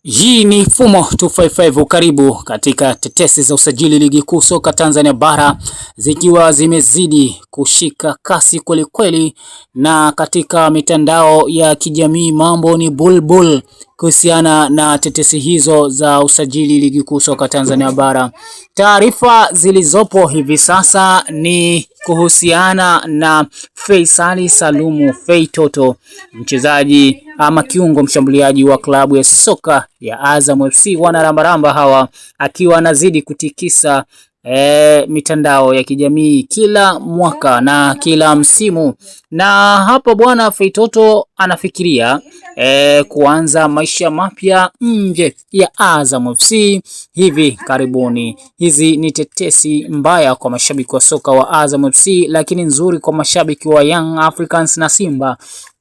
Hii ni Fumo 255. Karibu katika tetesi za usajili ligi kuu soka Tanzania bara, zikiwa zimezidi kushika kasi kweli, na katika mitandao ya kijamii mambo ni bulbul kuhusiana na tetesi hizo za usajili ligi kuu soka Tanzania bara. Taarifa zilizopo hivi sasa ni kuhusiana na Faisal Salumu Feitoto, mchezaji ama kiungo mshambuliaji wa klabu ya soka ya Azam FC. Wanarambaramba hawa akiwa anazidi kutikisa mitandao ya kijamii kila mwaka na kila msimu, na hapo bwana Feitoto anafikiria kuanza maisha mapya nje ya Azam FC hivi karibuni. Hizi ni tetesi mbaya kwa mashabiki wa soka wa Azam FC, lakini nzuri kwa mashabiki wa Young Africans na Simba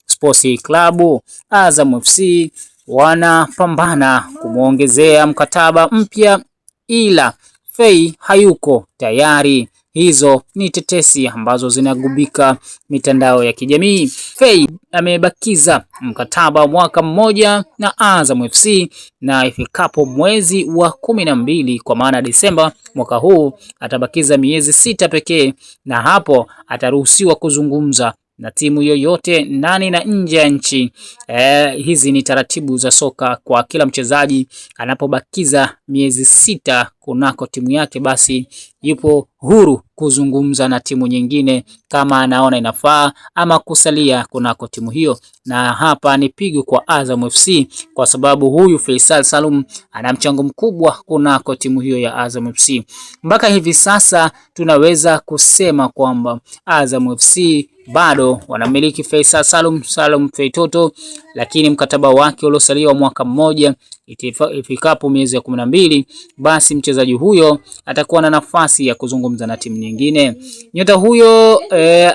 Sports Club. Azam FC wanapambana kumuongezea mkataba mpya, ila Fei hayuko tayari. Hizo ni tetesi ambazo zinagubika mitandao ya kijamii. Fei amebakiza mkataba mwaka mmoja na Azam FC, na ifikapo mwezi wa 12 kwa maana Desemba mwaka huu atabakiza miezi 6 pekee, na hapo ataruhusiwa kuzungumza na timu yoyote ndani na nje ya nchi. Hizi ni taratibu za soka kwa kila mchezaji. Anapobakiza miezi 6 kunako timu yake, basi yupo huru kuzungumza na timu nyingine kama anaona inafaa ama kusalia kunako timu hiyo. Na hapa ni pigo kwa Azam FC kwa sababu huyu Faisal Salum ana mchango mkubwa kunako timu hiyo ya Azam FC. Mpaka hivi sasa tunaweza kusema kwamba Azam FC bado wanamiliki Faisal Salum Feitoto, lakini mkataba wake uliosalia wa mwaka mmoja, ifikapo miezi ya 12, basi mchezaji huyo atakuwa na nafasi ya kuzungumza na timu nyingine. Nyota huyo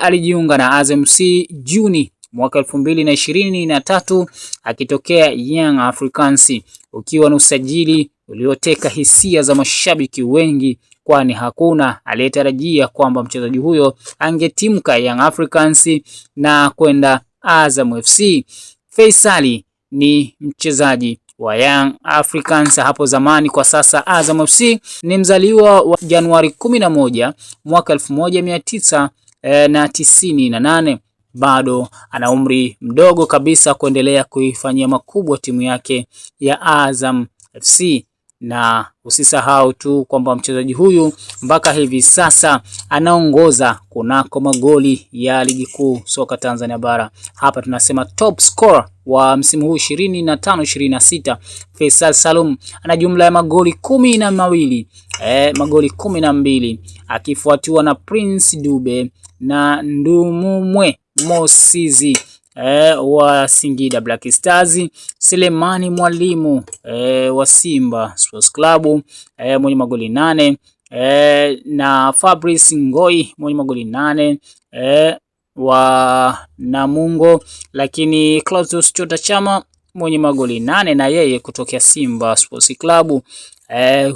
alijiunga na Azam FC Juni mwaka 2023 akitokea Young Africans, ukiwa na usajili ulioteka hisia za mashabiki wengi, kwani hakuna aliyetarajia kwamba mchezaji huyo angetimka Young Africans na kwenda Azam FC. Faisal ni mchezaji wa Young Africans hapo zamani, kwa sasa Azam FC. Ni mzaliwa wa Januari 11 mwaka 1998. Bado ana umri mdogo kabisa kuendelea kuifanyia makubwa timu yake ya Azam FC. Na usisahau tu kwamba mchezaji huyu mpaka hivi sasa anaongoza kunako magoli ya ligi kuu soka Tanzania bara. Hapa tunasema top scorer wa msimu huu 25-26. Faisal Salum ana jumla ya magoli 12, magoli 12, akifuatiwa na Prince Dube na Ndumumwe Mosizi wa Singida Black Stars, Selemani Mwalimu wa Simba Sports Club mwenye magoli 8, na Fabrice Ngoi mwenye magoli 8 wa Namungo, lakini Claudius Chota Chama mwenye magoli 8 na yeye kutokea Simba Sports Club.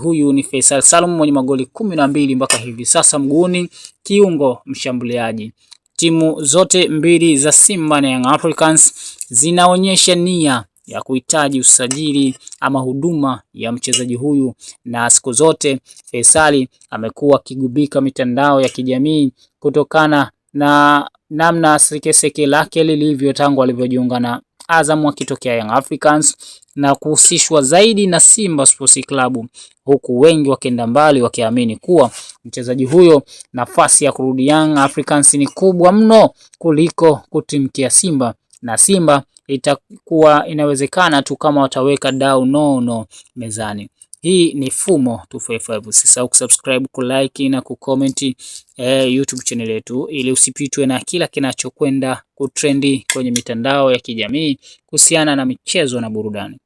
Huyu ni Faisal Salum mwenye magoli 12 mpaka hivi sasa mguuni, kiungo mshambuliaji. Timu zote mbili za Simba na Young Africans zinaonyesha nia ya kuhitaji usajili ama huduma ya mchezaji huyu, na siku zote Faisal amekuwa akigubika mitandao ya kijamii kutokana na namna sekeseke lake lilivyo tangu alivyojiunga na Azam akitokea Young Africans na kuhusishwa zaidi na Simba Sports Club, huku wengi wakienda mbali wakiamini kuwa mchezaji huyo nafasi ya kurudi Young Africans ni kubwa mno kuliko kutimkia Simba, na Simba itakuwa inawezekana tu kama wataweka dau nono mezani. Hii ni Fumo 255. Usisahau kusubscribe, kulike na kucomment YouTube channel yetu ili usipitwe na kila kinachokwenda kutrendi kwenye mitandao ya kijamii kuhusiana na michezo na burudani.